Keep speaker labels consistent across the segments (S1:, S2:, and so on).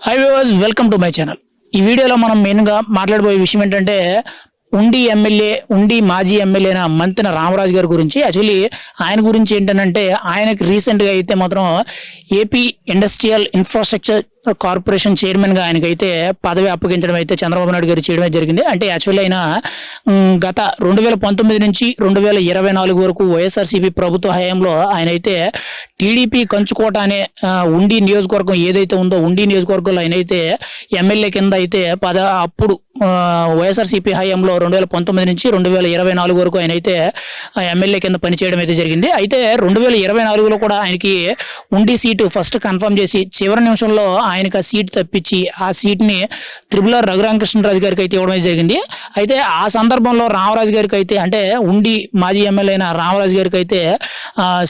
S1: High viewers, welcome to my channel. ఈ వీడియోలో మనం మెయిన్గా మాట్లాడబోయే విషయం ఏంటంటే ఉండి మాజీ ఎమ్మెల్యే అయిన మంతెన రామరాజు గారి గురించి. యాక్చువల్లీ ఆయన గురించి ఏంటంటే ఆయనకి రీసెంట్గా అయితే మాత్రం ఏపీ ఇండస్ట్రియల్ ఇన్ఫ్రాస్ట్రక్చర్ కార్పొరేషన్ చైర్మన్గా ఆయనకైతే పదవి అప్పగించడం అయితే చంద్రబాబు నాయుడు గారు చేయడమే జరిగింది. అంటే యాక్చువల్లీ ఆయన గత 2019 నుంచి 2024 వరకు వైఎస్ఆర్సీపీ ప్రభుత్వ హయాంలో ఆయన అయితే టీడీపీ కంచుకోట అనే ఉండి నియోజకవర్గం ఏదైతే ఉందో ఉండి నియోజకవర్గంలో ఆయన అయితే ఎమ్మెల్యే కింద అయితే అప్పుడు వైఎస్ఆర్సీపీ హయాంలో 2019 నుంచి 2024 వరకు ఆయన అయితే ఎమ్మెల్యే కింద పనిచేయడం అయితే జరిగింది. అయితే 2024లో కూడా ఆయనకి ఉండి సీటు ఫస్ట్ కన్ఫర్మ్ చేసి చివరి నిమిషంలో ఆయనకి ఆ సీట్ తప్పించి ఆ సీట్ని త్రిపుల రఘురామకృష్ణరాజు గారికి అయితే ఇవ్వడం జరిగింది. అయితే ఆ సందర్భంలో రామరాజు గారికి అయితే అంటే ఉండి మాజీ ఎమ్మెల్యే అయిన రామరాజు గారికి అయితే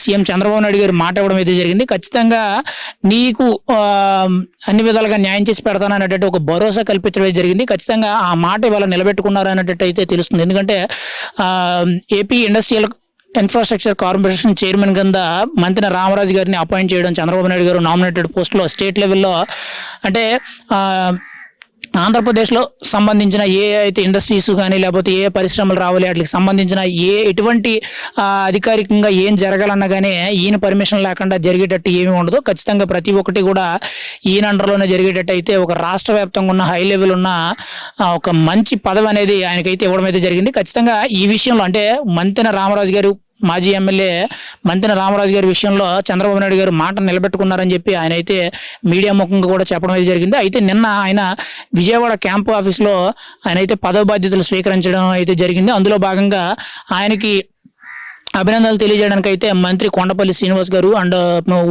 S1: సీఎం చంద్రబాబు నాయుడు గారు మాట ఇవ్వడం అయితే జరిగింది. ఖచ్చితంగా నీకు అన్ని విధాలుగా న్యాయం చేసి పెడతాను అనేటట్టు ఒక భరోసా కల్పించడం జరిగింది. ఖచ్చితంగా ఆ మాట ఇవాళ నిలబెట్టుకున్నారు అనేటట్టు అయితే తెలుస్తుంది. ఎందుకంటే AP industrial infrastructure corporation chairman కింద మంతెన రామరాజు గారిని అపాయింట్ చేయడం, చంద్రబాబు నాయుడు గారు నామినేటెడ్ పోస్టులో స్టేట్ లెవెల్లో అంటే ఆంధ్రప్రదేశ్లో సంబంధించిన ఏ అయితే ఇండస్ట్రీస్ కానీ లేకపోతే ఏ పరిశ్రమలు రావాలి వాటికి సంబంధించిన ఎటువంటి అధికారికంగా ఏం జరగాలన్నా కానీ ఈయన పర్మిషన్ లేకుండా జరిగేటట్టు ఏమీ ఉండదు. ఖచ్చితంగా ప్రతి ఒక్కటి కూడా ఈయన అండర్లోనే జరిగేటట్టు అయితే ఒక రాష్ట్ర వ్యాప్తంగా ఉన్న హై లెవెల్ ఉన్న ఒక మంచి పదవి అనేది ఆయనకైతే ఇవ్వడం అయితే జరిగింది. ఖచ్చితంగా ఈ విషయంలో అంటే మంతెన రామరాజు గారు మాజీ ఎమ్మెల్యే మంతెన రామరాజు గారి విషయంలో చంద్రబాబు నాయుడు గారు మాట నిలబెట్టుకున్నారని చెప్పి ఆయన అయితే మీడియా ముఖంగా కూడా చెప్పడం అయితే జరిగింది. అయితే నిన్న ఆయన విజయవాడ క్యాంపు ఆఫీస్లో ఆయన అయితే పదవి బాధ్యతలు స్వీకరించడం అయితే జరిగింది. అందులో భాగంగా ఆయనకి అభినందనలు తెలియజేయడానికి అయితే మంత్రి కొండపల్లి శ్రీనివాస్ గారు అండ్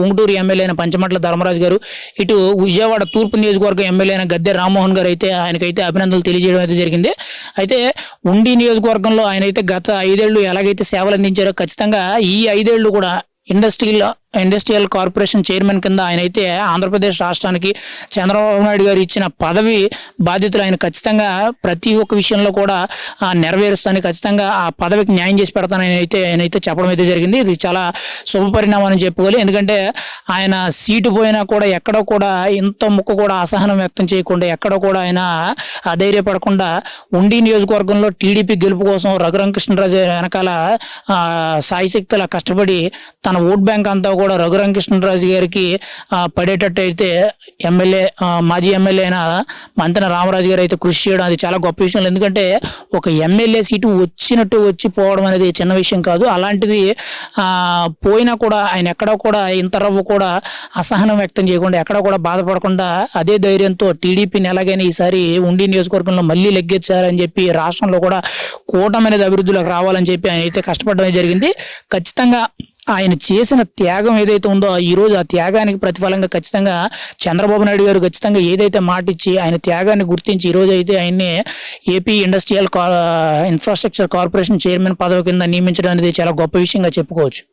S1: ఉంగుటూరు ఎమ్మెల్యే అయిన పంచమట్ల ధర్మరాజు గారు, ఇటు విజయవాడ తూర్పు నియోజకవర్గం ఎమ్మెల్యే అయిన గద్దె రామ్మోహన్ గారు అయితే ఆయనకైతే అభినందనలు తెలియజేయడం అయితే జరిగింది. అయితే ఉండి నియోజకవర్గంలో ఆయన అయితే గత 5 ఏళ్ళు ఎలాగైతే సేవలు అందించారో ఖచ్చితంగా ఈ 5 ఏళ్ళు కూడా ఇండస్ట్రియల్ కార్పొరేషన్ చైర్మన్ కింద ఆయన అయితే ఆంధ్రప్రదేశ్ రాష్ట్రానికి చంద్రబాబు నాయుడు గారు ఇచ్చిన పదవి బాధ్యతలు ఆయన ఖచ్చితంగా ప్రతి ఒక్క విషయంలో కూడా నెరవేరుస్తాను, ఖచ్చితంగా ఆ పదవికి న్యాయం చేసి పెడతానని ఆయనైతే చెప్పడం అయితే జరిగింది. ఇది చాలా శుభపరిణామం అని చెప్పుకోవాలి. ఎందుకంటే ఆయన సీటు పోయినా కూడా ఎక్కడో కూడా ఇంత ముక్క కూడా అసహనం వ్యక్తం చేయకుండా ఎక్కడో కూడా ఆయన అధైర్యపడకుండా ఉండి నియోజకవర్గంలో టీడీపీ గెలుపు కోసం రఘురామకృష్ణరాజు వెనకాల సాయశక్తుల కష్టపడి తన ఓట్ బ్యాంక్ అంతా కూడా రఘురామకృష్ణరాజు గారికి పడేటట్టు అయితే మాజీ ఎమ్మెల్యే అయిన మంతెన రామరాజు గారు అయితే కృషి చేయడం అది చాలా గొప్ప విషయం. ఎందుకంటే ఒక ఎమ్మెల్యే సీటు వచ్చినట్టు వచ్చి పోవడం అనేది చిన్న విషయం కాదు. అలాంటిది పోయినా కూడా ఆయన ఎక్కడో కూడా ఇంత రవ్వు కూడా అసహనం వ్యక్తం చేయకుండా ఎక్కడ కూడా బాధపడకుండా అదే ధైర్యంతో టీడీపీని ఎలాగైనా ఈసారి ఉండి నియోజకవర్గంలో మళ్ళీ లెగ్గెచ్చారని చెప్పి రాష్ట్రంలో కూడా కూటమి అనేది అభివృద్ధిలోకి రావాలని చెప్పి ఆయన అయితే కష్టపడడం జరిగింది. ఖచ్చితంగా ఆయన చేసిన త్యాగం ఏదైతే ఉందో ఈరోజు ఆ త్యాగానికి ప్రతిఫలంగా ఖచ్చితంగా చంద్రబాబు నాయుడు గారు ఖచ్చితంగా ఏదైతే మాట ఇచ్చి ఆయన త్యాగాన్ని గుర్తించి ఈరోజు అయితే ఆయన్ని AP industrial infrastructure corporation chairman పదవి కింద నియమించడం అనేది చాలా గొప్ప విషయంగా చెప్పుకోవచ్చు.